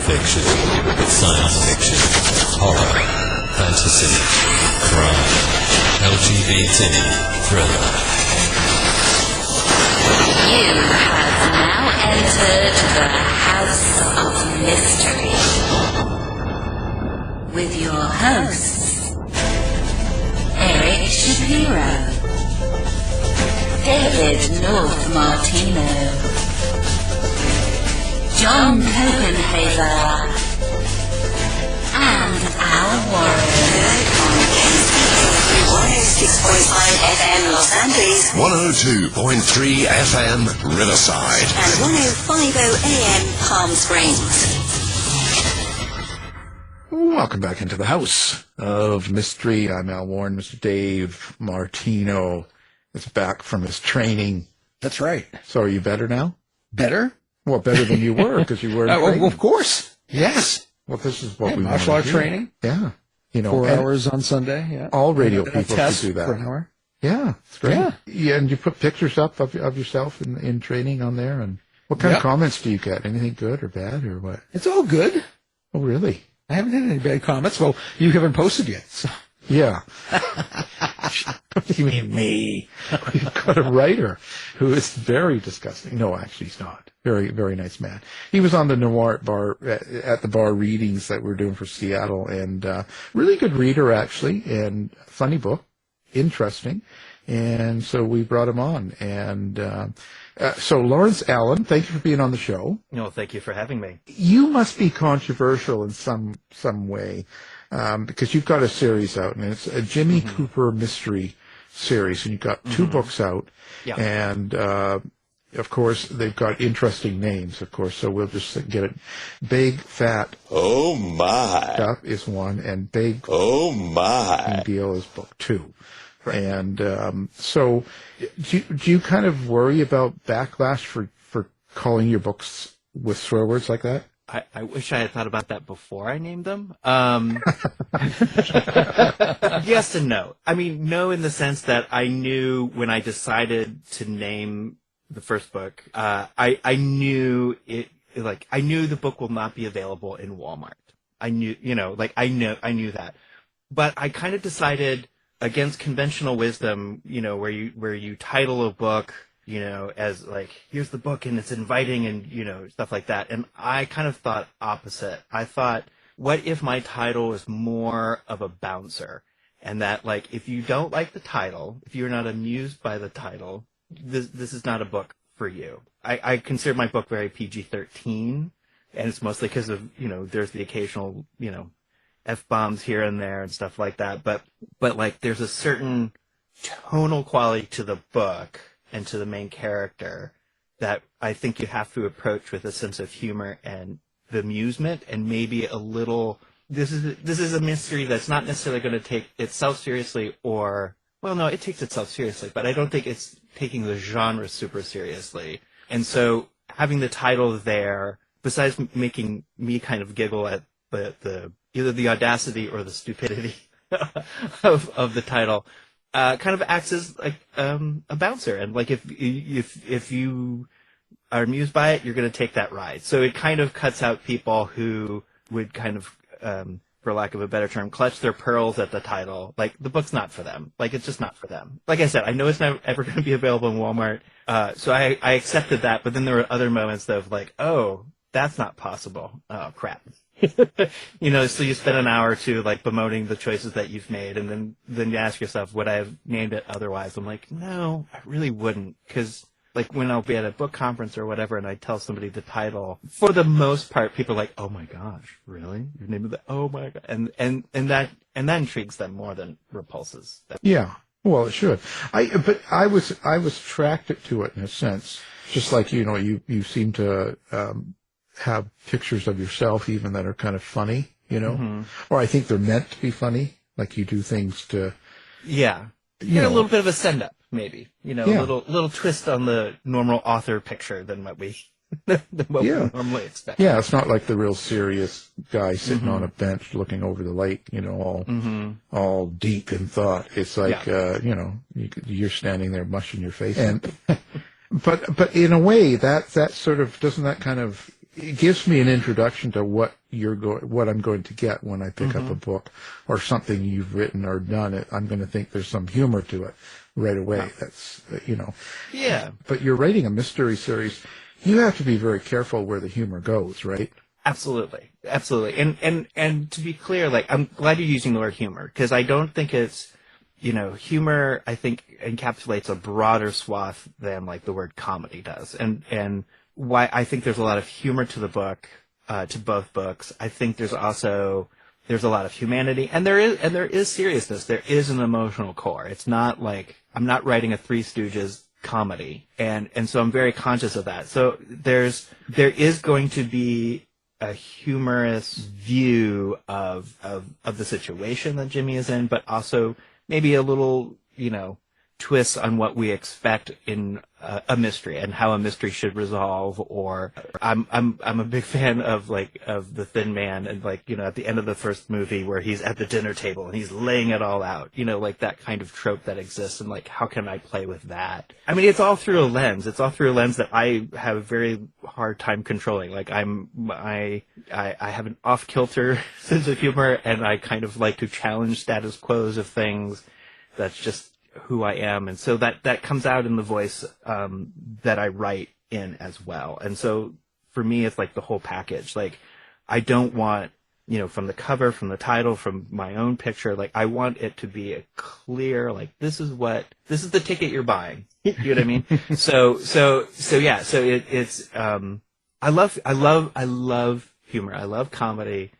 fiction, science fiction, horror, fantasy, crime, LGBT, thriller. You have now entered the House of Mystery with your hosts, Eric Shapiro, David North Martino, John Copenhaver, and Al Warren. 106.5 FM Los Angeles, 102.3 FM Riverside, and 105.0 AM Palm Springs. Welcome back into the House of Mystery. I'm Al Warren. Mr. Dave Martino is back from his training. That's right. So are you better now? Better? Well, better than you were because you were in training. Well, of course. Yes. Well, this is what we martial art training. Yeah. 4 hours on Sunday. Yeah. All radio people should do that. For an hour. Yeah, it's great. Yeah, and you put pictures up of yourself in training on there. And what kind of comments do you get? Anything good or bad or what? It's all good. Oh, really? I haven't had any bad comments. Well, you haven't posted yet. So. Yeah. What do you mean, me? We've got a writer who is very disgusting. No, actually, he's not. Very, very nice man. He was on the Noir bar at the bar readings that we're doing for Seattle, and really good reader, actually, and funny book, interesting. And so we brought him on. And so Lawrence Allan, thank you for being on the show. No, thank you for having me. You must be controversial in some way. Because you've got a series out, and it's a Jimmy Cooper mystery series, and you've got 2 books out, and of course they've got interesting names, of course. So we'll just get it. Big Fat Oh my Stuff is one, and Big Oh my Deal is book 2. And so, do you kind of worry about backlash for calling your books with swear words like that? I wish I had thought about that before I named them. Yes and no. I mean, no in the sense that I knew when I decided to name the first book, I knew I knew the book will not be available in Walmart. I knew, I knew that. But I kind of decided against conventional wisdom, where you title a book, as like, here's the book and it's inviting and, stuff like that. And I kind of thought opposite. I thought, what if my title was more of a bouncer? And that, like, if you don't like the title, if you're not amused by the title, this is not a book for you. I consider my book very PG-13, and it's mostly because of, there's the occasional, F-bombs here and there and stuff like that. But like, there's a certain tonal quality to the book and to the main character that I think you have to approach with a sense of humor and the amusement, and maybe a little, this is a mystery that's not necessarily going to take itself seriously, or, well, no, it takes itself seriously, but I don't think it's taking the genre super seriously. And so having the title there, besides making me kind of giggle at the either the audacity or the stupidity of the title, kind of acts as like a bouncer, and like if you are amused by it, you're going to take that ride. So it kind of cuts out people who would kind of, for lack of a better term, clutch their pearls at the title. Like, the book's not for them. Like, it's just not for them. Like I said, I know it's not ever going to be available in Walmart, so I accepted that. But then there were other moments of like, oh, that's not possible. Oh, crap. So you spend an hour or two like bemoaning the choices that you've made, and then you ask yourself, would I have named it otherwise? I'm like, no, I really wouldn't, because like when I'll be at a book conference or whatever, and I tell somebody the title, for the most part, people are like, oh my gosh, really? Your name is that? Oh my god, and that intrigues them more than repulses them. Yeah, well, it should. But I was attracted to it in a sense, just like you seem to have pictures of yourself even that are kind of funny, or I think they're meant to be funny. Like, you do things to, get a little bit of a send up, maybe, a little twist on the normal author picture than what we we normally expect. Yeah, it's not like the real serious guy sitting on a bench looking over the lake, all deep in thought. It's like, you're standing there mushing your face. And but in a way, that sort of, doesn't that kind of it gives me an introduction to what I'm going to get when I pick up a book or something you've written or done. I'm going to think there's some humor to it right away. That's, Yeah. But you're writing a mystery series. You have to be very careful where the humor goes, right? Absolutely. And to be clear, like, I'm glad you're using the word humor, because I don't think it's, humor, I think, encapsulates a broader swath than, like, the word comedy does. And why I think there's a lot of humor to the book, to both books. I think there's a lot of humanity, and there is seriousness. There is an emotional core. It's not like, I'm not writing a Three Stooges comedy. And so I'm very conscious of that. So there is going to be a humorous view of the situation that Jimmy is in, but also maybe a little, twist on what we expect in a mystery and how a mystery should resolve. Or I'm a big fan of The Thin Man, and at the end of the first movie where he's at the dinner table and he's laying it all out, like that kind of trope that exists, and how can I play with that? I mean, it's all through a lens. It's all through a lens that I have a very hard time controlling. I have an off-kilter sense of humor, and I kind of like to challenge status quos of things. That's just who I am, and so that comes out in the voice that I write in as well. And so for me, it's like the whole package. I don't want, from the cover, from the title, from my own picture, I want it to be a clear, this is the ticket you're buying. You know what I mean? So yeah. So it's I love humor. I love comedy,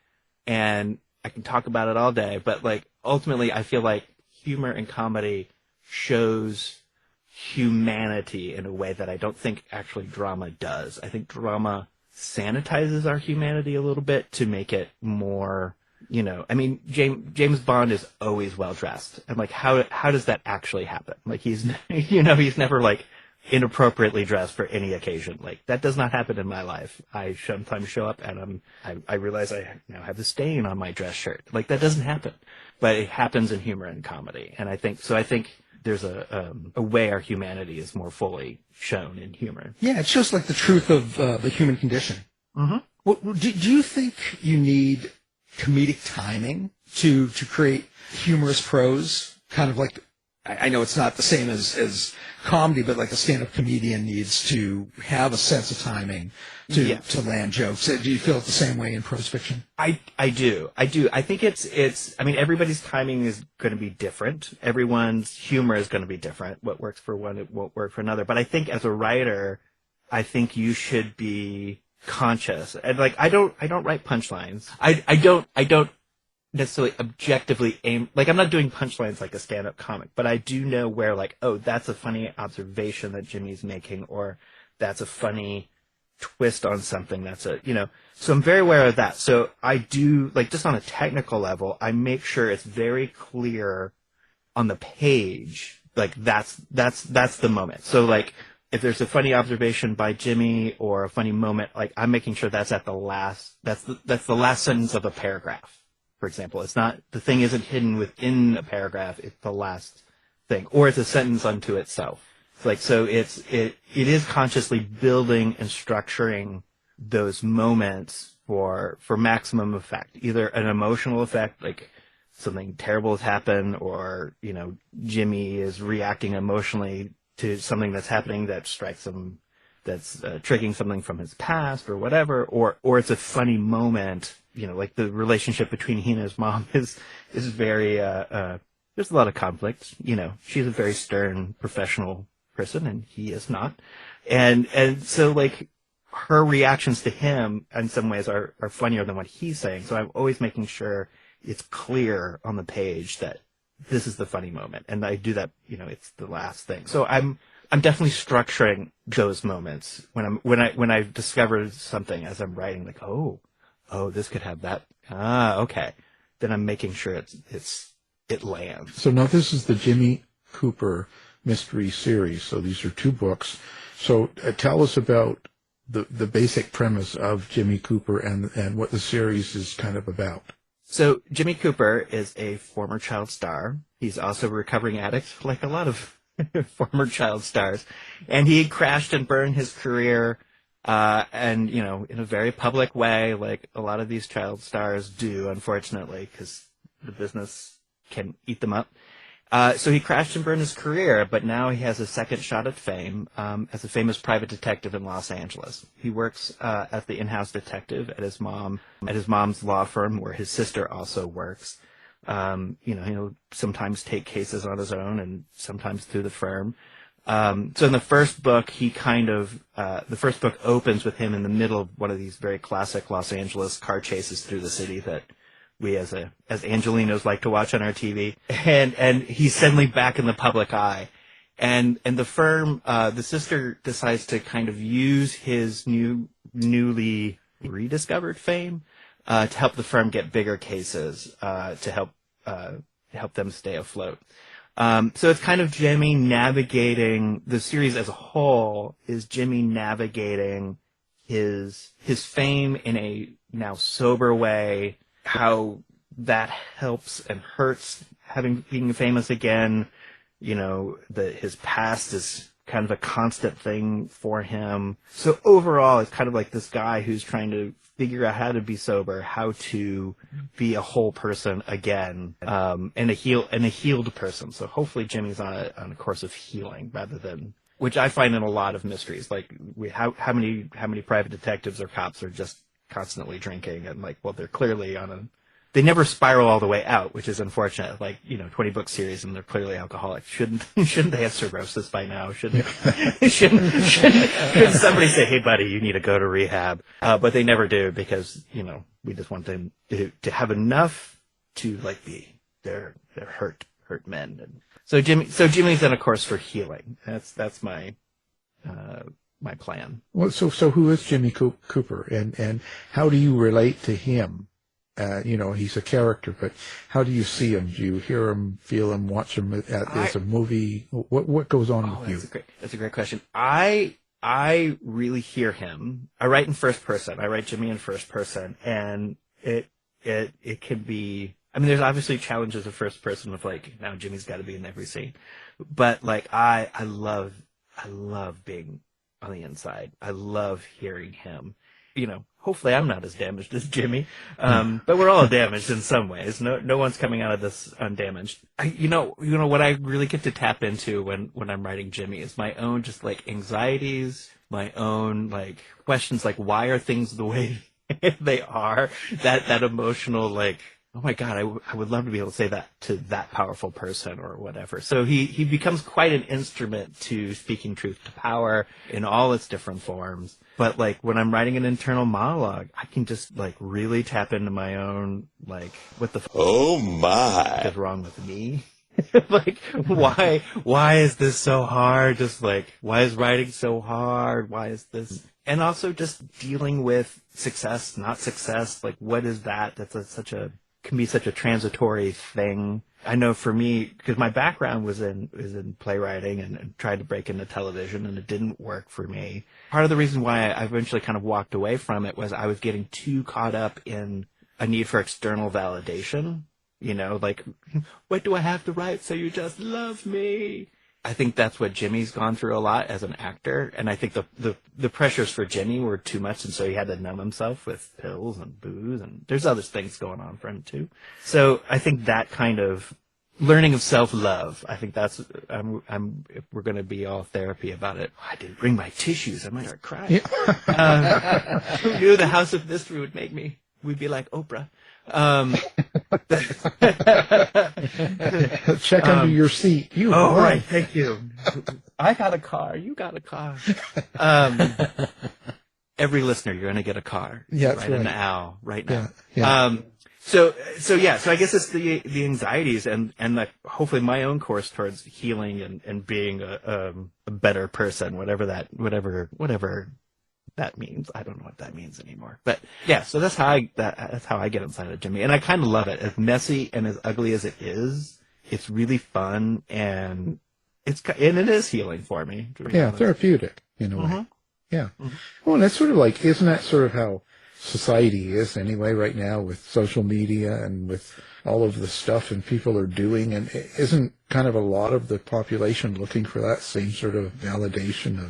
and I can talk about it all day. But ultimately, I feel like humor and comedy shows humanity in a way that I don't think actually drama does. I think drama sanitizes our humanity a little bit to make it more, James Bond is always well dressed, and how does that actually happen? He's he's never inappropriately dressed for any occasion. That does not happen in my life. I sometimes show up and I realize I now have a stain on my dress shirt. That doesn't happen, but it happens in humor and comedy. And I think there's a way our humanity is more fully shown in humor. Yeah, it shows the truth of the human condition. Mm-hmm. Well, do you think you need comedic timing to create humorous prose? Kind of I know it's not the same as comedy, but a stand-up comedian needs to have a sense of timing to land jokes. Do you feel it the same way in prose fiction? I do. I think everybody's timing is going to be different. Everyone's humor is going to be different. What works for one, it won't work for another. But I think as a writer, I think you should be conscious. And I don't write punchlines. I don't necessarily objectively aim, I'm not doing punchlines like a stand-up comic, but I do know where that's a funny observation that Jimmy's making, or that's a funny twist on something. That's so I'm very aware of that. So I do, just on a technical level, I make sure it's very clear on the page, that's the moment. So if there's a funny observation by Jimmy or a funny moment, I'm making sure that's at the last, that's the last sentence of a paragraph. For example, it's not, the thing isn't hidden within a paragraph, it's the last thing, or it's a sentence unto itself. So it is consciously building and structuring those moments for maximum effect, either an emotional effect, something terrible has happened, or, Jimmy is reacting emotionally to something that's happening that strikes him, that's triggering something from his past or whatever, or it's a funny moment. The relationship between he and his mom is very, there's a lot of conflict. She's a very stern professional person and he is not. And so her reactions to him in some ways are funnier than what he's saying. So I'm always making sure it's clear on the page that this is the funny moment. And I do that, it's the last thing. So I'm definitely structuring those moments when I've discovered something as I'm writing, oh, this could have that. Okay. Then I'm making sure it lands. So now this is the Jimmy Cooper mystery series. So these are 2 books. So tell us about the basic premise of Jimmy Cooper and what the series is kind of about. So Jimmy Cooper is a former child star. He's also a recovering addict, like a lot of former child stars. And he crashed and burned his career And, you know, in a very public way, like a lot of these child stars do, unfortunately, because the business can eat them up. So he crashed and burned his career, but now he has a second shot at fame as a famous private detective in Los Angeles. He works as the in-house detective at his mom's law firm, where his sister also works. You know, he'll sometimes take cases on his own and sometimes through the firm. So in the first book, the first book opens with him in the middle of one of these very classic Los Angeles car chases through the city that we as Angelinos like to watch on our TV. And he's suddenly back in the public eye. And the firm, the sister decides to kind of use his newly rediscovered fame, to help the firm get bigger cases, to help them stay afloat. So it's kind of Jimmy navigating, the series as a whole is Jimmy navigating his fame in a now sober way, how that helps and hurts being famous again. You know, his past is kind of a constant thing for him. So overall, it's kind of like this guy who's trying to figure out how to be sober, how to be a whole person again, and a healed person. So hopefully Jimmy's on a course of healing rather than, which I find in a lot of mysteries. Like how many private detectives or cops are just constantly drinking, and like, well, they're clearly they never spiral all the way out, which is unfortunate. Like, you know, 20-book series and they're clearly alcoholic. Shouldn't they have cirrhosis by now? Shouldn't somebody say, hey buddy, you need to go to rehab? But they never do, because, you know, we just want them to have enough to like they're hurt men. And so Jimmy's on a course for healing. That's my plan. Well, so who is Jimmy Cooper, and how do you relate to him? You know, he's a character, but how do you see him? Do you hear him, feel him, watch him as a movie? What goes on with you? That's a great question. I really hear him. I write in first person. I write Jimmy in first person, and it can be. I mean, there's obviously challenges of first person of like, now Jimmy's got to be in every scene, but like I love being on the inside. I love hearing him. You know, hopefully I'm not as damaged as Jimmy, but we're all damaged in some ways. No one's coming out of this undamaged. You know what I really get to tap into when I'm writing Jimmy is my own just like anxieties, my own like questions, like why are things the way they are? That emotional like, oh my God, I would love to be able to say that to that powerful person or whatever. So he becomes quite an instrument to speaking truth to power in all its different forms. But like when I'm writing an internal monologue, I can just like really tap into my own, like, what the Oh my. is wrong with me? Like, why is this so hard? Just like, why is writing so hard? Why is this? And also just dealing with success, not success. Like, what is that? That's can be such a transitory thing. I know for me, because my background was in playwriting and tried to break into television, and it didn't work for me. Part of the reason why I eventually kind of walked away from it was I was getting too caught up in a need for external validation. You know, like, what do I have to write so you just love me? I think that's what Jimmy's gone through a lot as an actor, and I think the pressures for Jimmy were too much, and so he had to numb himself with pills and booze, and there's other things going on for him too. So I think that kind of learning of self-love, I think that's if we're going to be all therapy about it. I didn't bring my tissues. I might start crying. Yeah. Who knew the House of Mystery would make me? We'd be like Oprah. Check under your seat. Right, thank you. I got a car. You got a car. Every listener, you're going to get a car. Yeah, right in the owl right now. Yeah. So I guess it's the anxieties and like hopefully my own course towards healing and being a better person, whatever that means. I don't know what that means anymore. But yeah, so that's how I get inside of Jimmy, and I kind of love it. As messy and as ugly as it is, it's really fun, and it is healing for me. Yeah, therapeutic in a way. Mm-hmm. Yeah. Mm-hmm. Well, that's sort of like, isn't that sort of how society is anyway right now, with social media and with all of the stuff and people are doing, and isn't kind of a lot of the population looking for that same sort of validation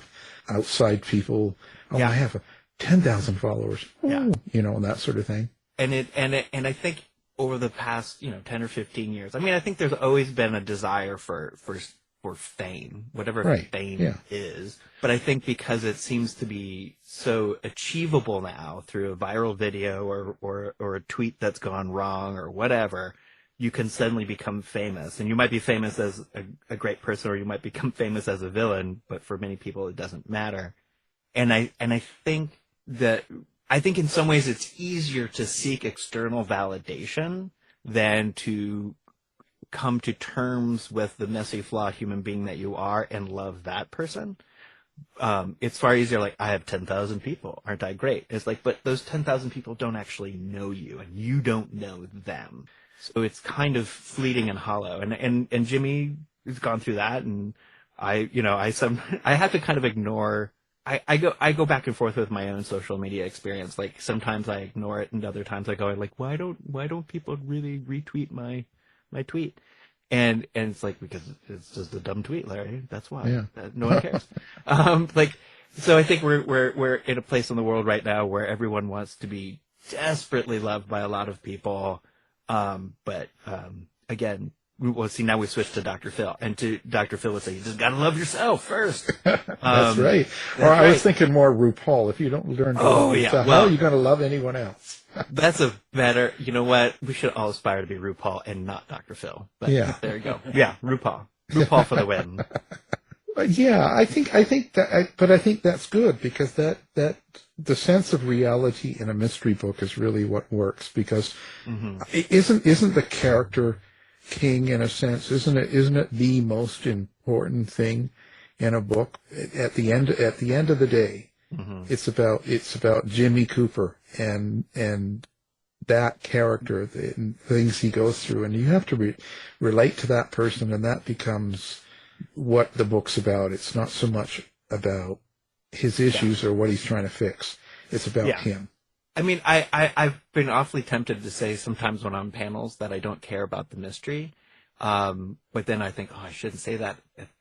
outside people. Oh, Yeah. I have 10,000 followers. Yeah. Ooh, and that sort of thing. And I think over the past 10 or 15 years, I mean, I think there's always been a desire for fame, whatever Right. fame Yeah. is. But I think because it seems to be so achievable now through a viral video or a tweet that's gone wrong or whatever, you can suddenly become famous. And you might be famous as a great person, or you might become famous as a villain, but for many people it doesn't matter. And I think in some ways it's easier to seek external validation than to come to terms with the messy, flawed human being that you are and love that person. It's far easier, like, I have 10,000 people. Aren't I great? It's like, but those 10,000 people don't actually know you, and you don't know them. So it's kind of fleeting and hollow. And Jimmy has gone through that, and I have to kind of ignore. I go back and forth with my own social media experience. Like, sometimes I ignore it, and other times I go like, why don't people really retweet my tweet? And it's like, because it's just a dumb tweet, Larry. That's why. Yeah. No one cares. So I think we're in a place in the world right now where everyone wants to be desperately loved by a lot of people. But again, well, see, now we switched to Dr. Phil, and to Dr. Phil would say, you just got to love yourself first. That's right. Or I was thinking more RuPaul. If you don't learn to love yourself, how are you going to love anyone else? That's a better, you know what? We should all aspire to be RuPaul and not Dr. Phil. But Yeah. there you go. Yeah, RuPaul. RuPaul for the win. Yeah, I think that's good, because that the sense of reality in a mystery book is really what works, because isn't the character king in a sense? Isn't it the most important thing in a book? At the end of the day, it's about Jimmy Cooper and that character, the things he goes through, and you have to relate to that person, and that becomes what the book's about. It's not so much about his issues or what he's trying to fix. It's about him. I mean, I've been awfully tempted to say sometimes when I'm on panels that I don't care about the mystery. But then I think, I shouldn't say that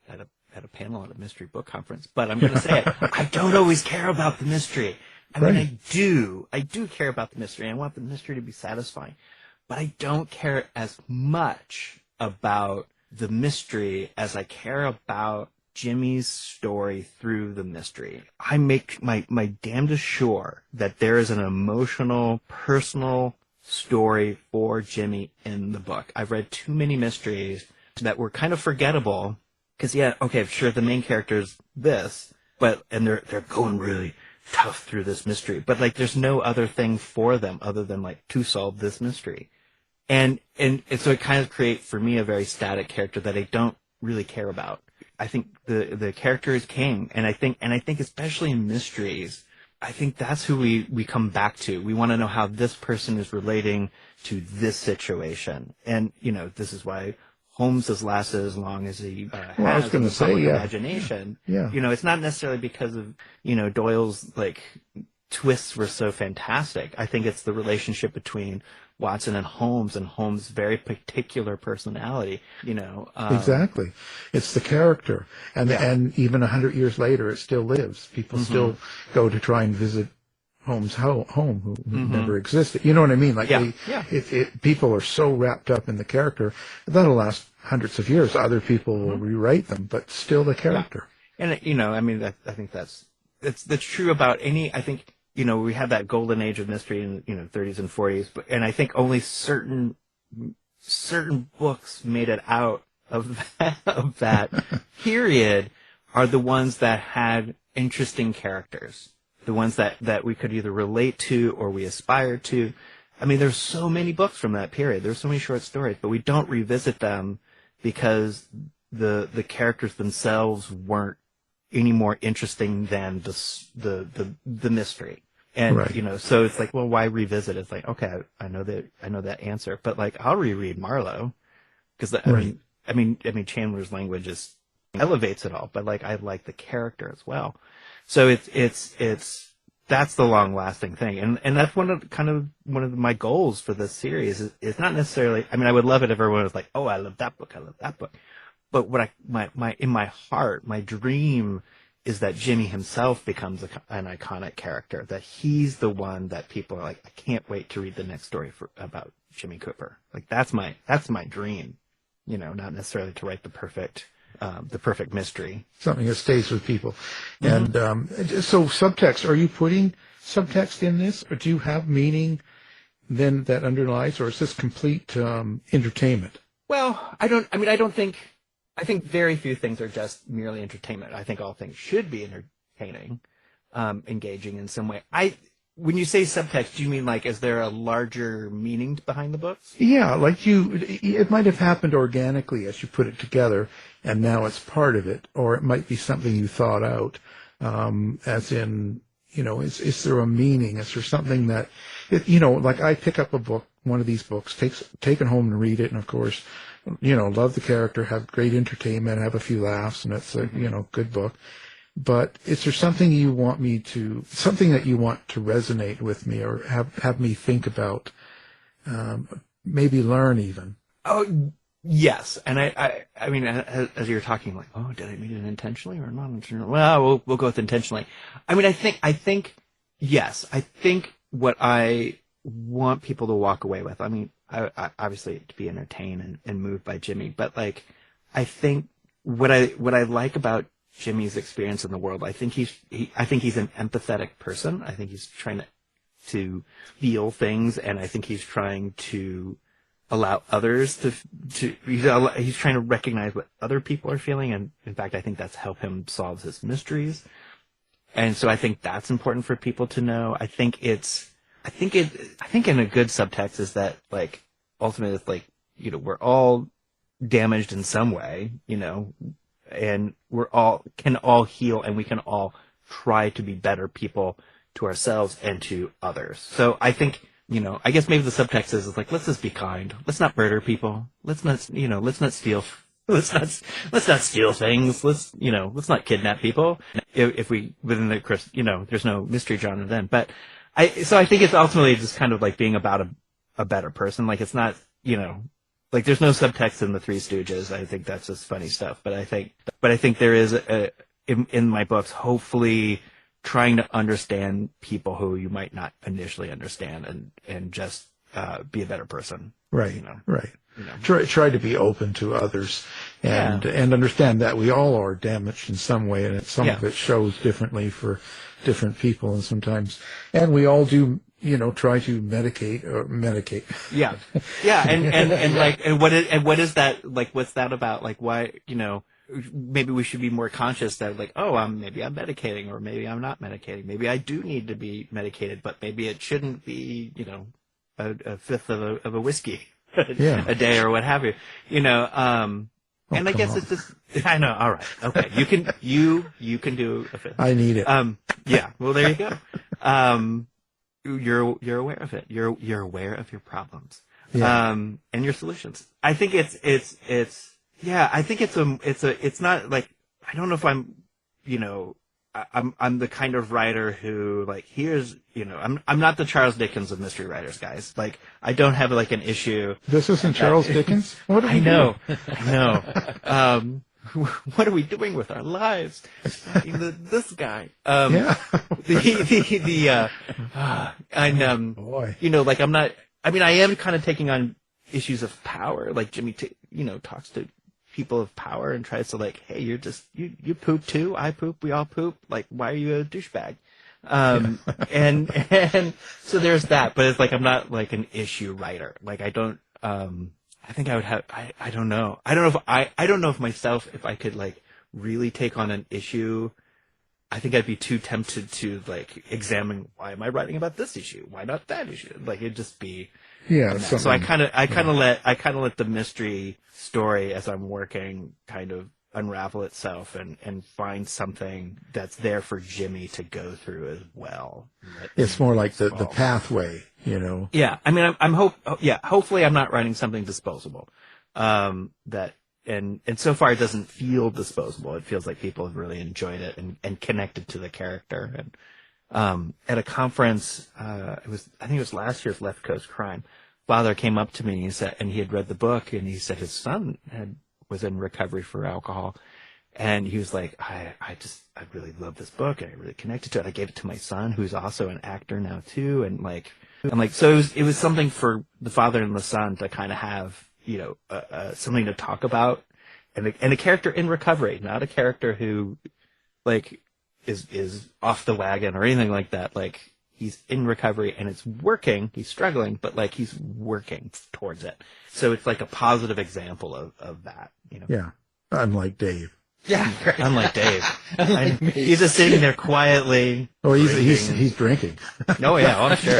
at a panel at a mystery book conference. But I'm going to say it. I don't always care about the mystery. I mean, I do care about the mystery. I want the mystery to be satisfying. But I don't care as much about the mystery as I care about Jimmy's story through the mystery. I make my damnedest sure that there is an emotional, personal story for Jimmy in the book. I've read too many mysteries that were kind of forgettable, because sure, the main character's this, and they're going really tough through this mystery, but like there's no other thing for them other than like to solve this mystery. And so it kind of creates for me a very static character that I don't really care about. I think the character is king, and I think especially in mysteries, I think that's who we come back to. We want to know how this person is relating to this situation, and this is why Holmes has lasted as long as he has. I was going to say, imagination. Yeah. It's not necessarily because of Doyle's like twists were so fantastic. I think it's the relationship between Watson and Holmes' very particular personality, Exactly. It's the character. And even 100 years later, it still lives. People still go to try and visit Holmes' home, who never existed. You know what I mean? Like, people are so wrapped up in the character, that'll last hundreds of years. Other people will rewrite them, but still the character. Yeah. And, I think that's true about any, I think, we had that golden age of mystery in 30s and 40s, and I think only certain books made it out of that period are the ones that had interesting characters, the ones that we could either relate to or we aspired to. I mean, there's so many books from that period. There's so many short stories, but we don't revisit them because the characters themselves weren't any more interesting than the mystery. And, so it's like, well, why revisit? It's like, okay, I know that answer, but like, I'll reread Marlowe because I mean, Chandler's language elevates it all, but like, I like the character as well. So that's the long lasting thing. And that's one of my goals for this series is not necessarily, I mean, I would love it if everyone was like, oh, I love that book. But what in my heart, my dream is that Jimmy himself becomes an iconic character, that he's the one that people are like, I can't wait to read the next story about Jimmy Cooper. Like, that's my dream, not necessarily to write the perfect mystery. Something that stays with people. And so subtext, are you putting subtext in this, or do you have meaning then that underlies, or is this complete entertainment? Well, I think very few things are just merely entertainment. I think all things should be entertaining, engaging in some way. When you say subtext, do you mean like, is there a larger meaning behind the books? Yeah, like it might have happened organically as you put it together, and now it's part of it, or it might be something you thought out, as in, is there a meaning? Is there something that, like I pick up a book, one of these books, take it home and read it, and of course, love the character, have great entertainment, have a few laughs, and it's a, good book. But is there something something that you want to resonate with me, or have me think about, maybe learn even? Oh, yes. And I mean, as you're talking, like, oh, did I mean it intentionally or not intentionally? Well, we'll go with intentionally. I mean, I think, yes. I think what I want people to walk away with, I mean, I obviously to be entertained and moved by Jimmy, but like, I think what I like about Jimmy's experience in the world, I think he's an empathetic person. I think he's trying to feel things, and I think he's trying to allow others he's trying to recognize what other people are feeling, and in fact, I think that's helped him solve his mysteries. And so I think that's important for people to know. I think in a good subtext is that, like, ultimately it's like, we're all damaged in some way, and can all heal, and we can all try to be better people to ourselves and to others. So I think, I guess maybe the subtext is like, let's just be kind. Let's not murder people. Let's not steal. Let's not steal things. Let's not kidnap people. If we, within the, there's no mystery genre then. But I think it's ultimately just kind of like being about a better person. Like, it's not, like, there's no subtext in the Three Stooges. I think that's just funny stuff. But I think there is in my books, hopefully trying to understand people who you might not initially understand, and just be a better person. Right. Right. Try to be open to others, and understand that we all are damaged in some way, and some of it shows differently for different people, and we all do. Try to medicate. Yeah. And what is that, like, what's that about? Like, why, maybe we should be more conscious that, like, maybe I'm medicating, or maybe I'm not medicating. Maybe I do need to be medicated, but maybe it shouldn't be, a fifth of a whiskey a day, or what have you, and I guess it's just, I know. All right. Okay. You can do a fifth. I need it. Yeah. Well, there you go. You're aware of it. You're aware of your problems, and your solutions. I think it's not like, I don't know if I'm the kind of writer who, like, I'm not the Charles Dickens of mystery writers, guys. Like, I don't have like an issue. This isn't Charles Dickens? What are we doing? I know. What are we doing with our lives? This guy. Boy. Like, I'm not, I mean, I am kind of taking on issues of power. Like, Jimmy, talks to people of power and tries to, like, hey, you poop too. I poop. We all poop. Like, why are you a douchebag? And so there's that, but it's like, I'm not like an issue writer. Like, I don't, I think I would have, I don't know. I don't know if myself, if I could, like, really take on an issue, I think I'd be too tempted to, like, examine, why am I writing about this issue? Why not that issue? Like, it'd just be, so I kind of let the mystery story, as I'm working, kind of unravel itself and find something that's there for Jimmy to go through as well. It's more like the pathway, Yeah, I mean, hopefully I'm not writing something disposable. That and so far it doesn't feel disposable. It feels like people have really enjoyed it and connected to the character. And at a conference, I think it was last year's Left Coast Crime, father came up to me and he had read the book, and he said his son was in recovery for alcohol. And he was like, I really love this book, and I really connected to it. I gave it to my son, who's also an actor now too. And so it was something for the father and the son to kind of have, something to talk about, and a character in recovery, not a character who like is off the wagon or anything like that. Like, he's in recovery and it's working. He's struggling, but like he's working towards it. So it's like a positive example of that, Yeah. Unlike Dave. Yeah. Unlike Dave. He's just sitting there quietly. Oh, he's drinking. Oh yeah, I'm sure.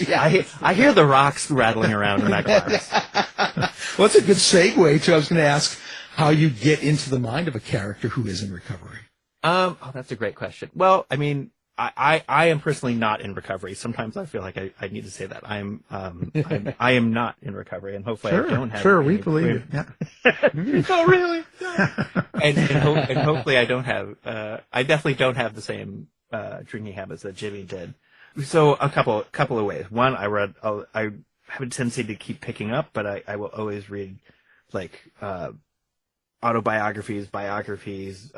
Yeah. I hear the rocks rattling around in that glass. Well, that's a good segue to, I was going to ask how you get into the mind of a character who is in recovery. That's a great question. Well, I mean, I am personally not in recovery. Sometimes I feel like I need to say that I am not in recovery, and hopefully I don't have. Sure, we believe it. Yeah. Oh, really? and hopefully I don't have. I definitely don't have the same drinking habits that Jimmy did. So a couple of ways. One, I have a tendency to keep picking up, but I will always read like autobiographies, biographies.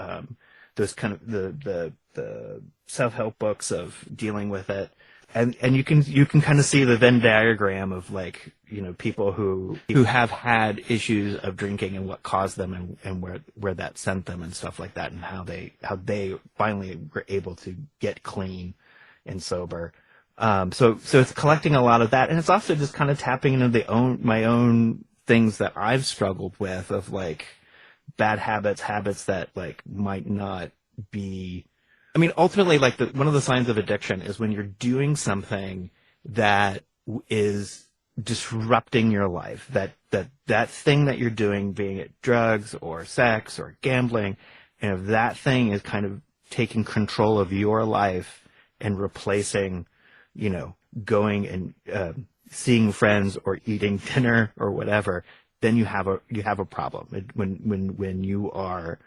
Those kind of the self-help books of dealing with it, and you can kind of see the Venn diagram of like, people who have had issues of drinking and what caused them and where that sent them and stuff like that, and how they finally were able to get clean and sober. So it's collecting a lot of that, and it's also just kind of tapping into my own things that I've struggled with, of like bad habits that like might not be. I mean, ultimately, like one of the signs of addiction is when you're doing something that is disrupting your life. That thing that you're doing, being it drugs or sex or gambling, and if that thing is kind of taking control of your life and replacing, going and seeing friends or eating dinner or whatever, then you have a problem. When you are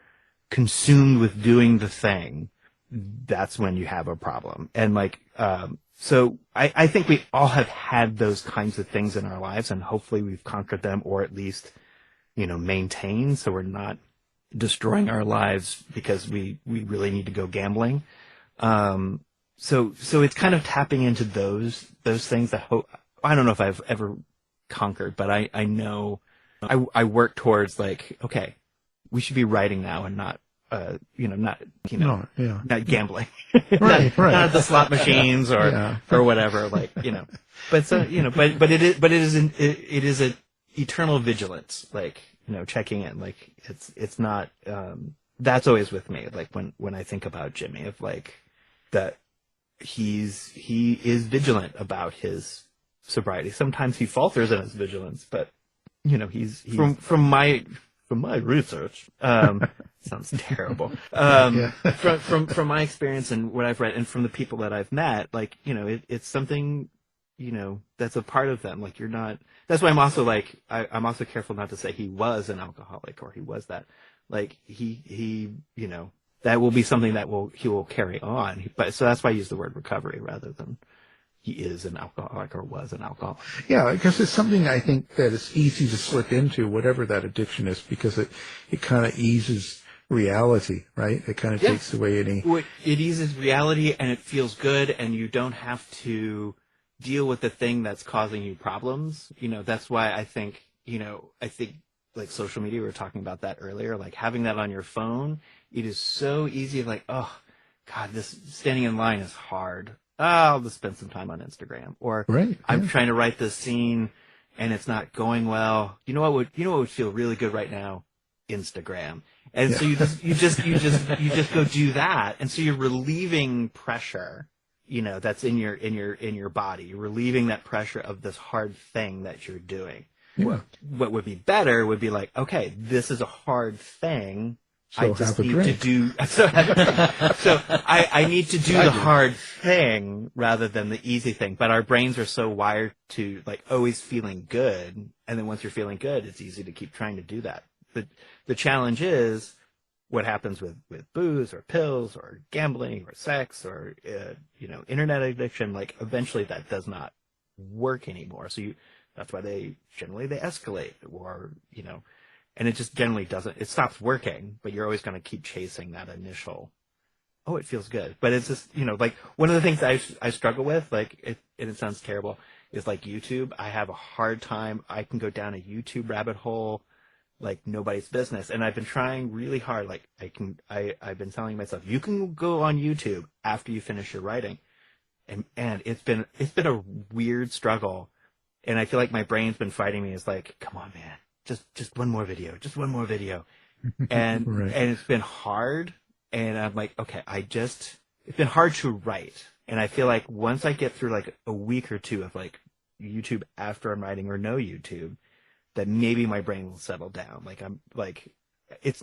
consumed with doing the thing, that's when you have a problem. And like, so I think we all have had those kinds of things in our lives, and hopefully we've conquered them, or at least, maintained, so we're not destroying our lives because we really need to go gambling. So it's kind of tapping into those things that I don't know if I've ever conquered, but I know I work towards like, okay, we should be writing now and not, not gambling, Right. not at the slot machines or whatever, like, but so, but it is an eternal vigilance, like, checking in, like it's not, that's always with me. Like when I think about Jimmy, of like that he is vigilant about his sobriety. Sometimes he falters in his vigilance, but he's from my research, sounds terrible. From my experience and what I've read, and from the people that I've met, like, it's something, that's a part of them. Like, you're not, that's why I'm also like, I'm also careful not to say he was an alcoholic or he was that. Like, he that will be something that he will carry on. But so that's why I use the word recovery rather than he is an alcoholic or was an alcoholic. Yeah, because it's something I think that is easy to slip into, whatever that addiction is, because it kind of eases reality, right? It kind of takes away any. It eases reality, and it feels good, and you don't have to deal with the thing that's causing you problems. That's why I think like social media, we were talking about that earlier, like having that on your phone, it is so easy. Like, oh God, this standing in line is hard. I'll just spend some time on Instagram, or I'm trying to write this scene and it's not going well. You know what would feel really good right now? Instagram. And so you just go do that. And so you're relieving pressure, that's in your body. You're relieving that pressure of this hard thing that you're doing. Yeah. What would be better would be like, okay, this is a hard thing. So I just have a need drink. to do. So I need to do the hard thing rather than the easy thing. But our brains are so wired to like always feeling good, and then once you're feeling good, it's easy to keep trying to do that. The challenge is what happens with booze or pills or gambling or sex or internet addiction. Like eventually that does not work anymore. So that's why they escalate, or And it just generally doesn't, it stops working, but you're always going to keep chasing that initial, oh, it feels good. But it's just, like one of the things I struggle with, like, and it sounds terrible, is like YouTube. I have a hard time. I can go down a YouTube rabbit hole like nobody's business. And I've been trying really hard. Like I've been telling myself, you can go on YouTube after you finish your writing. And it's been a weird struggle. And I feel like my brain's been fighting me. It's like, come on, man, just one more video, just one more video. And, Right. and it's been hard. And I'm like, okay, it's been hard to write. And I feel like once I get through like a week or two of like YouTube after I'm writing or no YouTube, that maybe my brain will settle down. Like just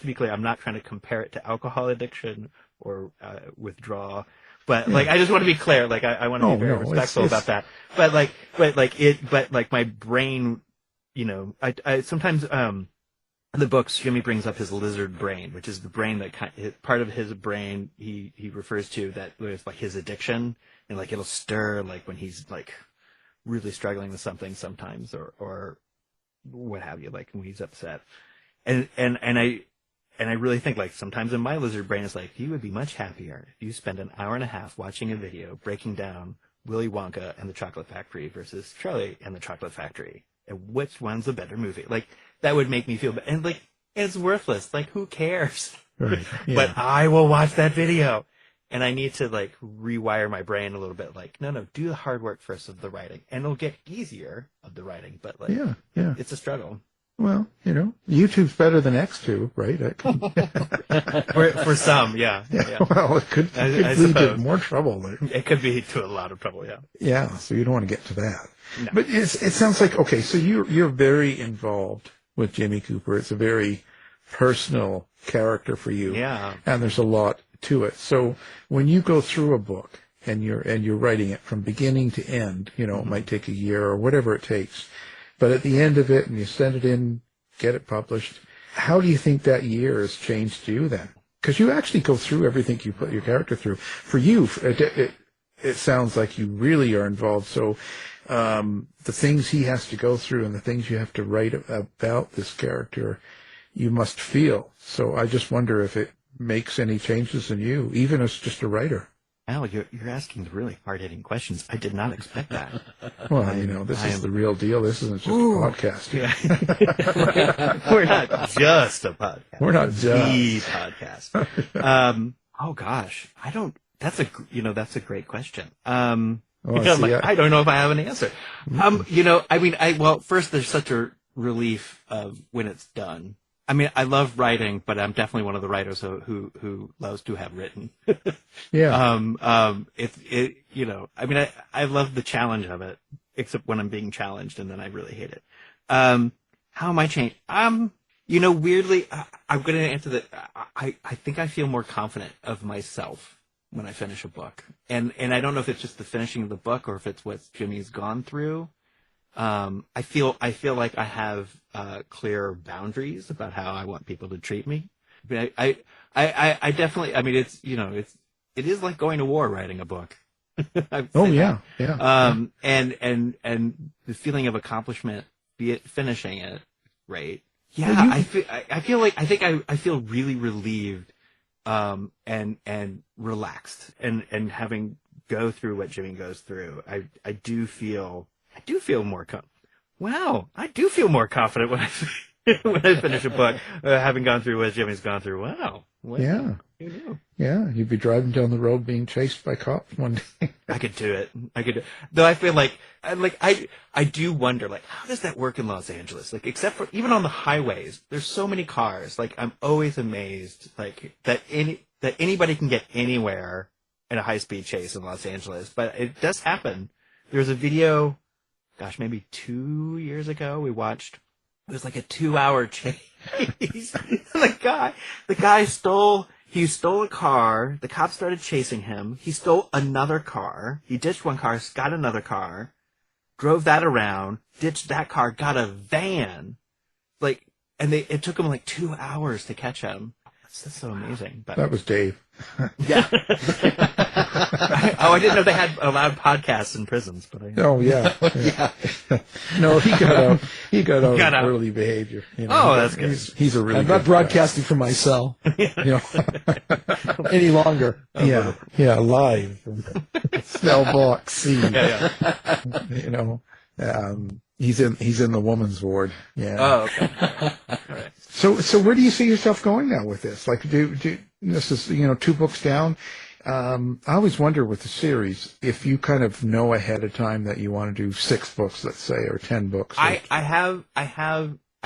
to be clear, I'm not trying to compare it to alcohol addiction or withdrawal, but like, I just want to be clear. Like, I want to be very respectful about that. But like my brain, I sometimes, in the books, Jimmy brings up his lizard brain, which is the brain that part of his brain he refers to that was like his addiction, and like it'll stir like when he's like really struggling with something sometimes, or what have you, like when he's upset. And I really think like sometimes in my lizard brain it's like, you would be much happier if you spend an hour and a half watching a video breaking down Willy Wonka and the Chocolate Factory versus Charlie and the Chocolate Factory, and which one's a better movie. Like, that would make me feel bad. And like, it's worthless. Like, who cares? Right. Yeah. But I will watch that video. And I need to like rewire my brain a little bit. Like, no, do the hard work first of the writing, and it'll get easier of the writing. But like, Yeah. it's a struggle. Well, YouTube's better than X2, right? For some, yeah. Well, it could I lead to suppose. more trouble. It could be to a lot of trouble, yeah. Yeah, so you don't want to get to that. No. But it sounds like, okay, so you're very involved with Jimmy Cooper. It's a very personal character for you. Yeah. And there's a lot to it. So when you go through a book and you're writing it from beginning to end, it might take a year or whatever it takes, but at the end of it, and you send it in, get it published, how do you think that year has changed you then? Because you actually go through everything you put your character through. For you, it sounds like you really are involved. So the things he has to go through and the things you have to write about this character, you must feel. So I just wonder if it makes any changes in you, even as just a writer. Al, you're asking the really hard-hitting questions. I did not expect that. Well, this is the real deal. This isn't just a podcast. Yeah. We're not just a podcast. We're not just the podcast. Oh gosh, that's a great question. I don't know if I have an answer. First there's such a relief of when it's done. I mean, I love writing, but I'm definitely one of the writers who loves to have written. Yeah. I love the challenge of it, except when I'm being challenged, and then I really hate it. How am I changed? Weirdly, I'm going to answer that. I think I feel more confident of myself when I finish a book, and I don't know if it's just the finishing of the book or if it's what Jimmy's gone through. I feel like I have clear boundaries about how I want people to treat me. But I definitely. I mean, it is like going to war writing a book. Oh yeah, yeah. And the feeling of accomplishment, be it finishing it, right? Yeah, I feel really relieved, and relaxed, and having go through what Jimmy goes through, I do feel more I do feel more confident when I finish a book, having gone through what Jimmy's gone through. Wow. Yeah. Who knew? Yeah, you'd be driving down the road being chased by cops one day. I could do it. Though I feel like I do wonder, like, how does that work in Los Angeles? Like, except for even on the highways, there's so many cars. Like, I'm always amazed, like, that anybody can get anywhere in a high-speed chase in Los Angeles. But it does happen. There's a video, gosh, maybe 2 years ago, we watched. It was like a 2-hour chase. The guy stole a car. The cops started chasing him. He stole another car. He ditched one car, got another car, drove that around, ditched that car, got a van. It took him like 2 hours to catch him. That's so amazing. But That was Dave. Yeah. I didn't know they had allowed podcasts in prisons, but Oh yeah. Yeah. No, he got out. He got out Got of out. early behavior. You know, Oh, that's good. He's a really I'm good not guy. broadcasting from my cell, any longer. Yeah, live. Cell box C. Yeah. You know, he's in the woman's ward. Yeah. Oh, okay. All right. So where do you see yourself going now with this? Like, this is 2 books down. I always wonder with the series if you kind of know ahead of time that you want to do 6 books, let's say, or 10 books. I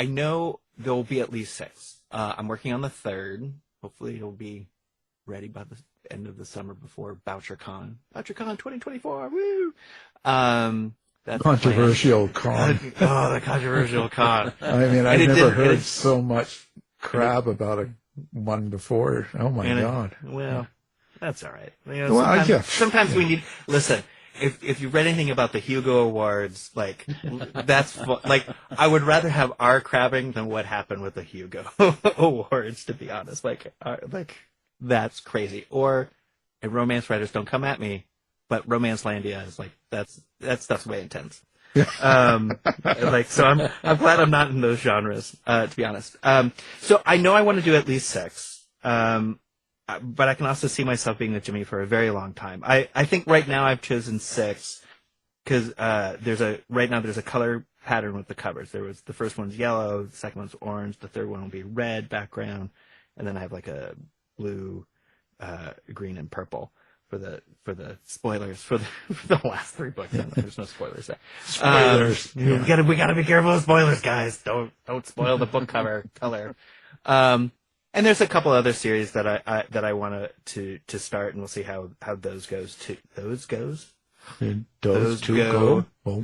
know there will be at least 6. I'm working on the 3rd. Hopefully it'll be ready by the end of the summer before BoucherCon. BoucherCon 2024. Woo! That's Controversial con. Oh, the controversial con. I mean, I've And it never did- heard it- so much crap about one before. Oh my And God. Well, that's all right. Well, sometimes we need. Listen, if you read anything about the Hugo Awards, like that's like I would rather have our crabbing than what happened with the Hugo Awards. To be honest, like that's crazy. Or and romance writers don't come at me, but Romancelandia is like that stuff's way intense. So I'm glad I'm not in those genres, to be honest. So I know I want to do at least 6. But I can also see myself being with Jimmy for a very long time. I think right now I've chosen 6 because there's a color pattern with the covers. The first one's yellow, the second one's orange, the third one will be red background, and then I have like a blue, green, and purple for the spoilers for the last 3 books. There's no spoilers there. Spoilers. We gotta be careful with spoilers, guys. Don't spoil the book cover color. And there's a couple other series that I want to start, and we'll see how those goes. Those two go. Oh,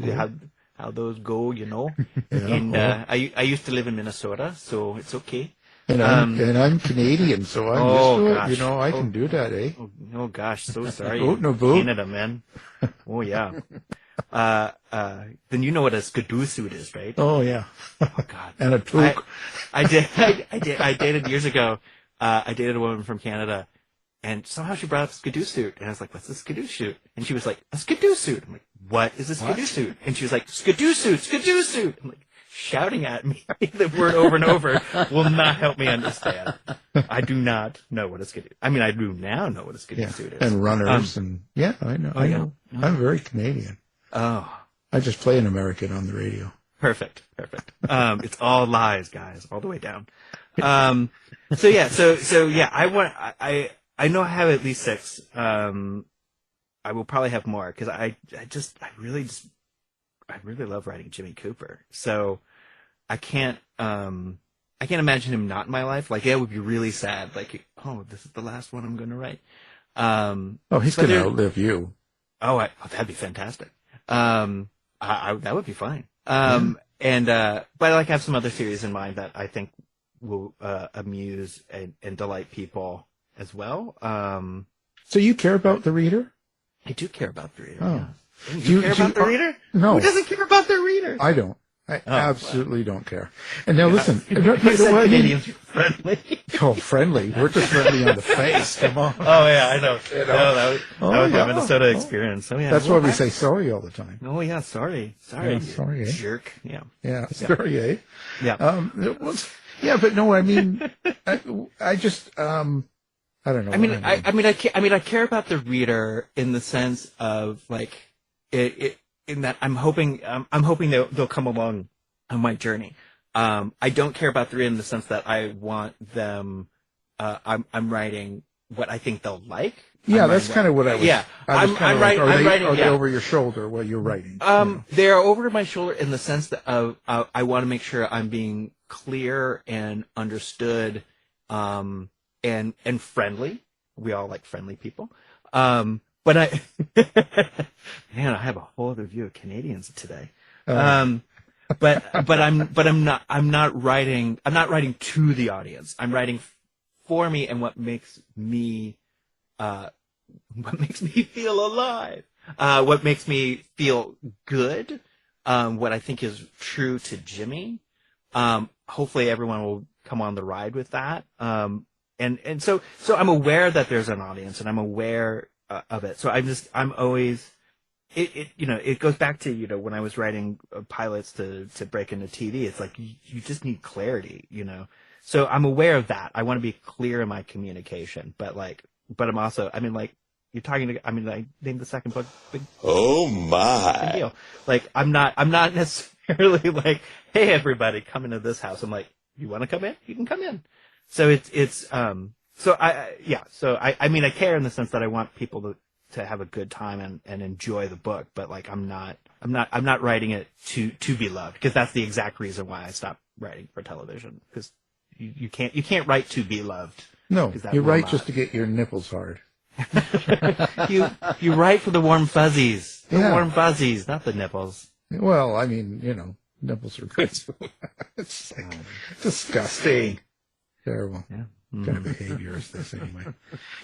how those go, you know. And I used to live in Minnesota, so it's okay. And I'm Canadian, so I'm used to gosh. it. I can do that, eh? Oh gosh, so sorry. Oh, no, boo. Canada, man. Oh yeah. Then you know what a skidoo suit is, right? Oh yeah. Oh God. And a toque. I dated years ago. I dated a woman from Canada, and somehow she brought up skidoo suit, and I was like, "What's a skidoo suit?" And she was like, "A skidoo suit." I'm like, "What is a skidoo suit?" And she was like, "Skidoo suit, skidoo suit." I'm like, shouting at me the word over and over will not help me understand. I do not know what a skidoo. I mean, I do now know what a skidoo suit is. And runners I know. I know. I'm very Canadian. Oh. I just play an American on the radio. Perfect. It's all lies, guys, all the way down. So yeah, I know I have at least 6. I will probably have more because I really love writing Jimmy Cooper. So I can't imagine him not in my life. Like, it would be really sad. Like, oh, this is the last one I'm going to write. He's going to outlive you. That'd be fantastic. That would be fine. But I have some other series in mind that I think will amuse and delight people as well. So you care about the reader? I do care about the reader. Oh. Yeah. Do you care about the reader? No. Who doesn't care about their reader? I don't. I absolutely don't care. And now listen, Canadians are friendly. Oh, friendly. We're just friendly on the face. Come on. Oh yeah, I know. That was my Minnesota experience. Oh yeah. That's why we say sorry all the time. Oh yeah, sorry. Yeah, sorry, eh? Jerk. Yeah. Yeah, sorry, eh? Yeah. But no, I mean, I just, I don't know. I care about the reader in the sense of like in that I'm hoping they'll come along on my journey. I don't care about the reader in the sense that I want them. I'm writing what I think they'll like. Yeah, that's kind of what I was. Yeah, I'm writing. Are they yeah. over your shoulder while you're writing? They are over my shoulder in the sense that I want to make sure I'm being clear and understood, and friendly. We all like friendly people. But I have a whole other view of Canadians today. But I'm not writing to the audience. I'm writing for me and what makes me feel alive. What makes me feel good. What I think is true to Jimmy. Hopefully everyone will come on the ride with that. and so I'm aware that there's an audience, and I'm aware of it. So I'm always, it goes back to, when I was writing pilots to break into TV, it's like, you just need clarity, So I'm aware of that. I want to be clear in my communication, but I'm also, you're talking to, I named the second book Big Oh my. Deal. Like, I'm not necessarily like, hey, everybody, come into this house. I'm like, you want to come in? You can come in. So I care in the sense that I want people to have a good time and enjoy the book, but like, I'm not writing it to be loved, because that's the exact reason why I stopped writing for television, because you can't write to be loved. No, you write just to get your nipples hard. You write for the warm fuzzies. The Yeah. warm fuzzies, not the nipples. Well, nipples are good. It's like disgusting. Terrible. Yeah. Kind of behavior is this anyway?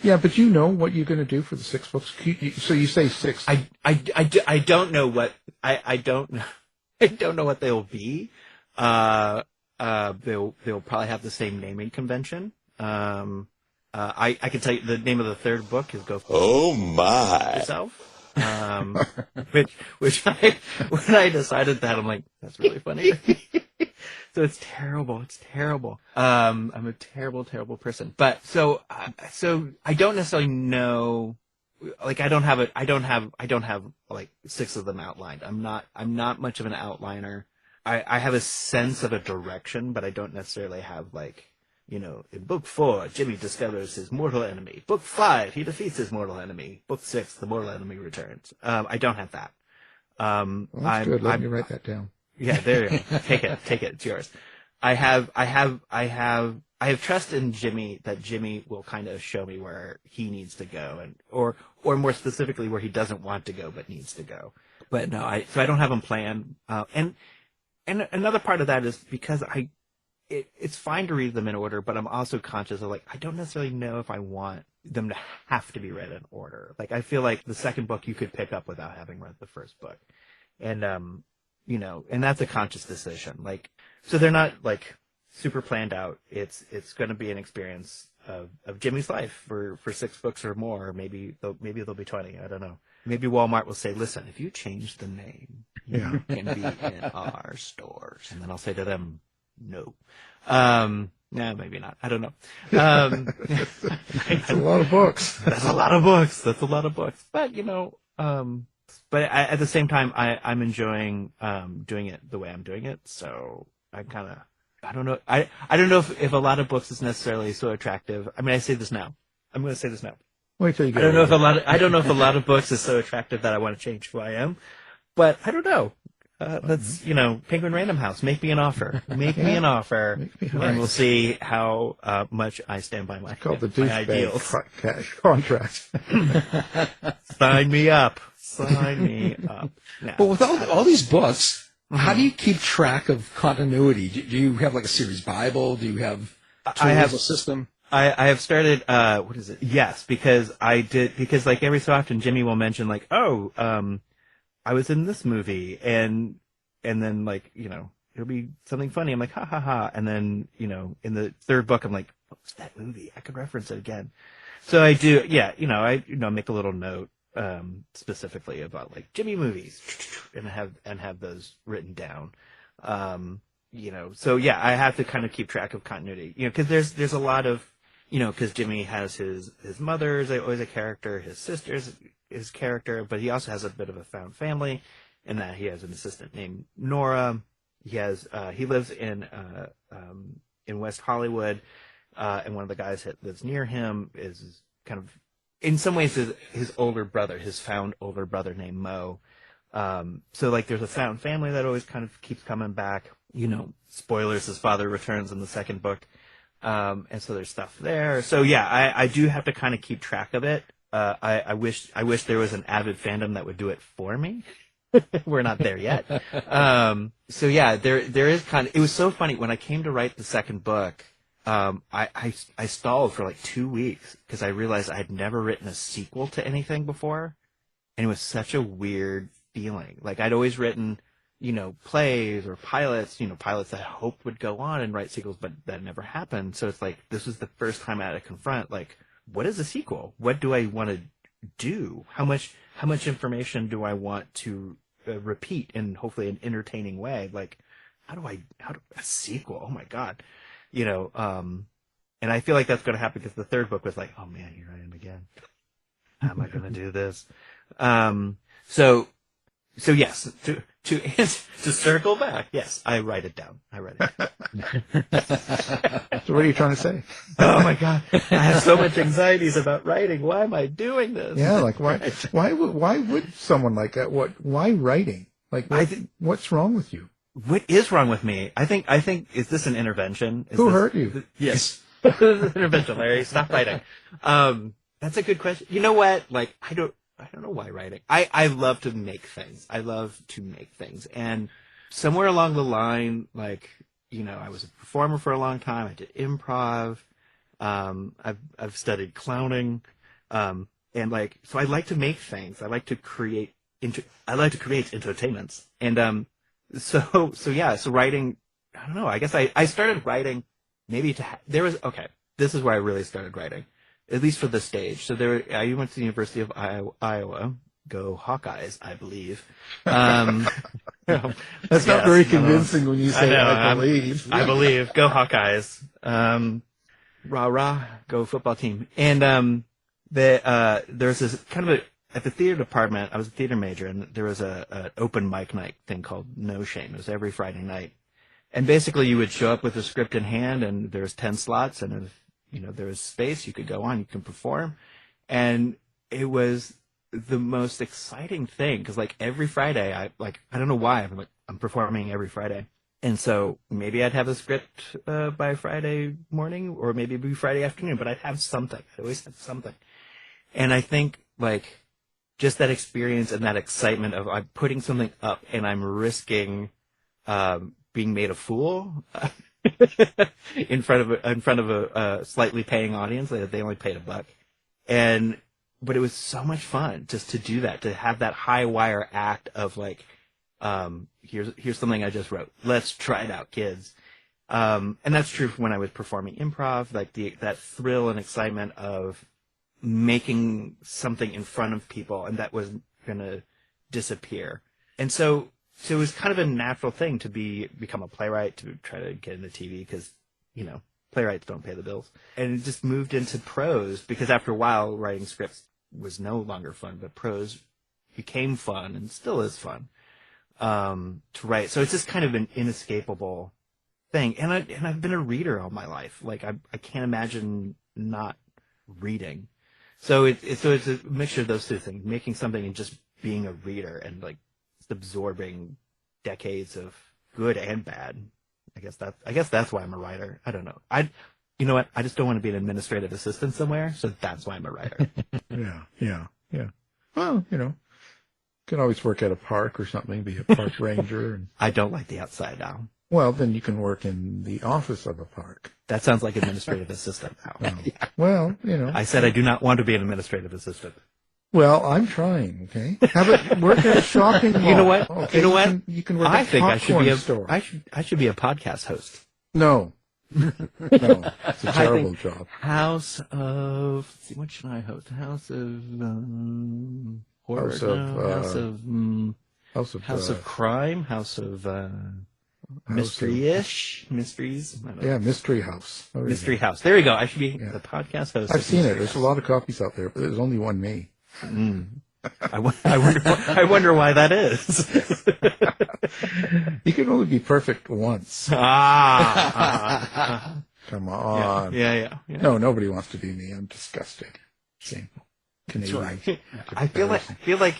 Yeah, but you know what you're going to do for the 6 books. So you say 6. I don't know what I don't know what they'll be. They'll probably have the same naming convention. I can tell you the name of the third book is Go Fuck Oh my. Yourself. Which when I decided that, I'm like, that's really funny. So it's terrible. It's terrible. I'm a terrible, terrible person. But so I don't necessarily know. Like, I don't have like 6 of them outlined. I'm not much of an outliner. I have a sense of a direction, but I don't necessarily have like, in book 4, Jimmy discovers his mortal enemy. Book 5, he defeats his mortal enemy. Book 6, the mortal enemy returns. I don't have that. Well, that's good. Let me write that down. Yeah, there you go. Take it. It's yours. I have trust in Jimmy, that Jimmy will kind of show me where he needs to go, or more specifically where he doesn't want to go but needs to go. But no, I don't have them planned. And another part of that is because it's fine to read them in order, but I'm also conscious of, like, I don't necessarily know if I want them to have to be read in order. Like, I feel like the second book you could pick up without having read the first book. And, and that's a conscious decision. Like, so they're not like super planned out. It's going to be an experience of Jimmy's life for 6 books or more. Or maybe there'll be 20. I don't know. Maybe Walmart will say, listen, if you change the name, you can be in our stores. And then I'll say to them, no. No, maybe not. I don't know. It's a lot of books. That's a lot of books. But, but at the same time, I'm enjoying doing it the way I'm doing it. So I don't know. I don't know if a lot of books is necessarily so attractive. I mean, I say this now. I'm going to say this now. Wait till you get I don't know if a lot of books is so attractive that I want to change who I am. But I don't know. That's, Penguin Random House. Make me an offer. Make me an offer. And we'll see how much I stand by my, called the my ideals. douchebag contract. Sign me up. Sign me up. No. But with all these books, how do you keep track of continuity? Do you have like a series Bible? Do you have a system? I have started, what is it? Yes, because like every so often Jimmy will mention like, I was in this movie, and then like, it'll be something funny. I'm like, ha ha ha. And then, in the third book, I'm like, what was that movie? I could reference it again. So I do, I make a little note, specifically about like Jimmy movies and have those written down. So yeah, I have to kind of keep track of continuity, cause there's a lot of, cause Jimmy has his mother is always a character, his sister's his character, but he also has a bit of a found family in that he has an assistant named Nora. He lives in West Hollywood, and one of the guys that lives near him is kind of, in some ways, his older brother, his found older brother named Mo. So like there's a found family that always kind of keeps coming back. Spoilers, his father returns in the second book. And so there's stuff there. So yeah, I do have to kind of keep track of it. I wish there was an avid fandom that would do it for me. We're not there yet. So yeah, there is it was so funny when I came to write the second book. I stalled for like 2 weeks because I realized I had never written a sequel to anything before. And it was such a weird feeling. Like I'd always written, plays or pilots, pilots that I hoped would go on and write sequels, but that never happened. So it's like, this was the first time I had to confront, like, what is a sequel? What do I want to do? How much information do I want to repeat in hopefully an entertaining way? Like, how do a sequel? Oh my God. And I feel like that's going to happen because the third book was like, oh man, here I am again. How am I going to do this? So yes, to circle back, yes, I write it down. I write it down. So what are you trying to say? Oh my God, I have so much anxieties about writing. Why am I doing this? Yeah, like why would someone like that? Why writing? Like, what's wrong with you? What is wrong with me? I think, is this an intervention? Who hurt you? Yes. This is an intervention, Larry. Stop fighting. That's a good question. You know what? Like, I don't know why writing. I love to make things. And somewhere along the line, like, I was a performer for a long time. I did improv. I've studied clowning. And like, so I like to make things. I like to create entertainments. And, so writing, I don't know. I guess I started writing maybe this is where I really started writing, at least for the stage. So I went to the University of Iowa. Go Hawkeyes, I believe. That's not very convincing when you say I believe. I believe. Go Hawkeyes. Rah rah. Go football team. And there's this kind of at the theater department. I was a theater major, and there was an open mic night thing called No Shame. It was every Friday night. And basically, you would show up with a script in hand, and there's 10 slots, and if there was space, you could go on, you can perform. And it was the most exciting thing, because like every Friday, I don't know why, I'm performing every Friday. And so maybe I'd have a script by Friday morning, or maybe it'd be Friday afternoon, but I'd have something. I always had something. And I think like just that experience and that excitement of I'm putting something up and I'm risking being made a fool in front of a slightly paying audience. They only paid $1, but it was so much fun just to do that, to have that high wire act of like, here's something I just wrote. Let's try it out, kids. And that's true when I was performing improv, like that thrill and excitement of making something in front of people, and that was gonna disappear. And so it was kind of a natural thing to become a playwright, to try to get into TV, because, playwrights don't pay the bills. And it just moved into prose, because after a while, writing scripts was no longer fun, but prose became fun and still is fun to write. So it's just kind of an inescapable thing. And I've been a reader all my life. Like, I can't imagine not reading. So it's a mixture of those two things, making something and just being a reader, and like absorbing decades of good and bad. I guess that's why I'm a writer. I don't know. You know what? I just don't want to be an administrative assistant somewhere, so that's why I'm a writer. Yeah. Well, you can always work at a park or something, be a park ranger. And I don't like the outside now. Well, then you can work in the office of a park. That sounds like administrative assistant now. Well, I said I do not want to be an administrative assistant. Well, I'm trying. Okay, have it work at a shopping mall. You know what? Okay, you know what? You can work I at think a I should be store. I should be a podcast host. No, it's a terrible job. House of, let's see, what should I host? House of horror. House of crime. House of mystery-ish. Mysteries. Yeah, Mystery House. Mystery House. There you go. I should be the podcast host. I've seen it. There's a lot of copies out there, but there's only one me. I wonder why that is. You can only be perfect once. Come on. Yeah. No, nobody wants to be me. I'm disgusted. Same. Canadian. Right. I feel like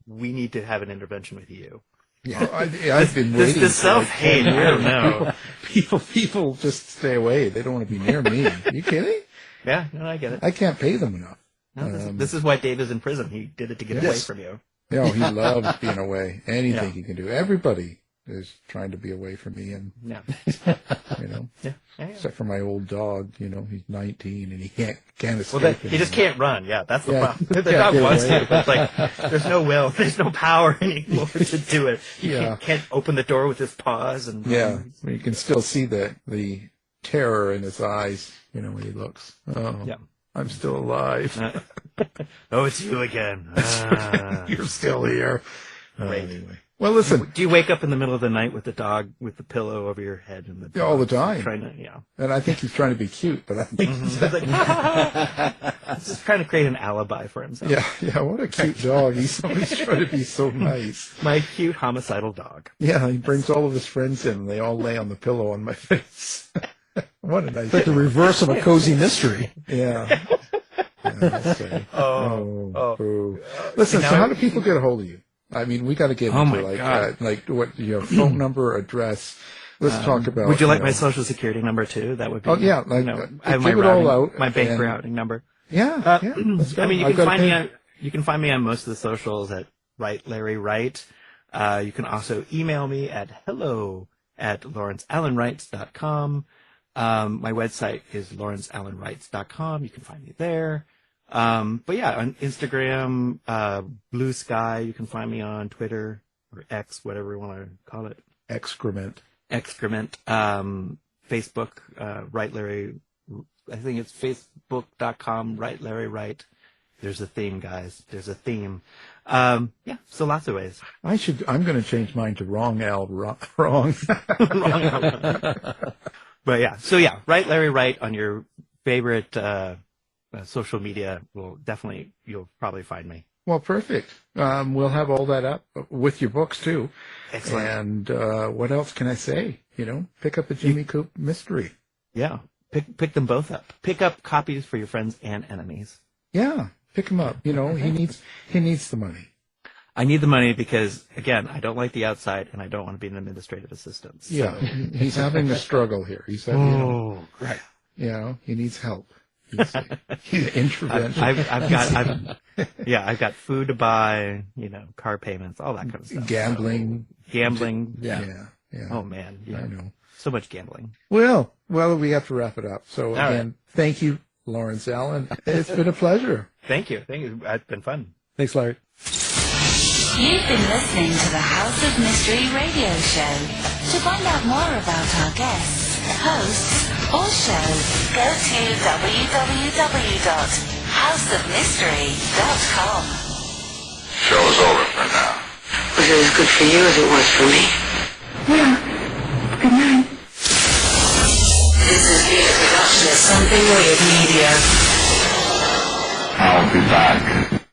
we need to have an intervention with you. Yeah, I've been waiting. The self-hate. I don't know. People just stay away. They don't want to be near me. Are you kidding? Yeah, no, I get it. I can't pay them enough. No, this is why Dave is in prison. He did it to get away from you. No, he loves being away. Anything he can do. Everybody is trying to be away from me, and Yeah. yeah. Yeah. Except for my old dog, he's 19 and he can't escape. Well, he just can't run. Yeah, that's the Yeah. problem. The Yeah, dog get wants away. to, but it's like there's no will, there's no power anymore to do it. He Yeah. can't open the door with his paws and Yeah, you can still see the terror in his eyes, when he looks. Oh, Yeah. I'm still alive. Oh, it's you again. You're still here. Great. Anyway. Well, listen, Do you wake up in the middle of the night with the dog with the pillow over your head and the all the dog's time. trying to, and I think he's trying to be cute, but I think It's like, he's just trying to create an alibi for himself. yeah, what a cute dog. He's always trying to be so nice. My cute homicidal dog. Yeah, he brings all of his friends in, and they all lay on the pillow on my face. What a nice It's like the dog. reverse of a cozy mystery. Yeah. Let's see. Oh. Boo. Listen, so how do people get a hold of you? I mean, we got to get Oh into my God. what phone number, address. Let's talk about. Would you like my social security number too? That would be. Oh yeah, I have my give it all routing, out. my bank and- routing number. Yeah, let's go. I mean, I've got you can find me on most of the socials at Right Larry Wright. You can also email me at hello@lawrenceallenwrites.com. My website is lawrenceallenwrites.com. You can find me there. But yeah, on Instagram, Blue Sky, you can find me on Twitter or X, whatever you want to call it. excrement. Facebook, Right Larry. I think it's facebook.com, Right Larry Wright. There's a theme, guys. There's a theme. Yeah, so lots of ways. I'm going to change mine to wrong Al wrong. But yeah, so yeah, Right Larry Wright on your favorite social media you'll probably find me. Well, perfect. We'll have all that up with your books too. Excellent. And what else can I say? Pick up a Jimmy Coop mystery. Yeah, pick them both up. Pick up copies for your friends and enemies. Yeah, pick him up. He needs the money. I need the money because, again, I don't like the outside and I don't want to be an administrative assistant. So. Yeah, he's having a struggle here. He's having, he needs help. He's intervention. I've got food to buy, car payments, all that kind of stuff. Gambling. Yeah. Yeah. Oh man, I know. So much gambling. Well, we have to wrap it up. So All again, thank you, Lawrence Allan. It's been a pleasure. Thank you. It's been fun. Thanks, Larry. You've been listening to the House of Mystery radio show. To find out more about our guests, hosts, or show, go to www.houseofmystery.com. Show's over for now. Was it as good for you as it was for me? Yeah. Good night. This has been a production of Something Weird Media. I'll be back.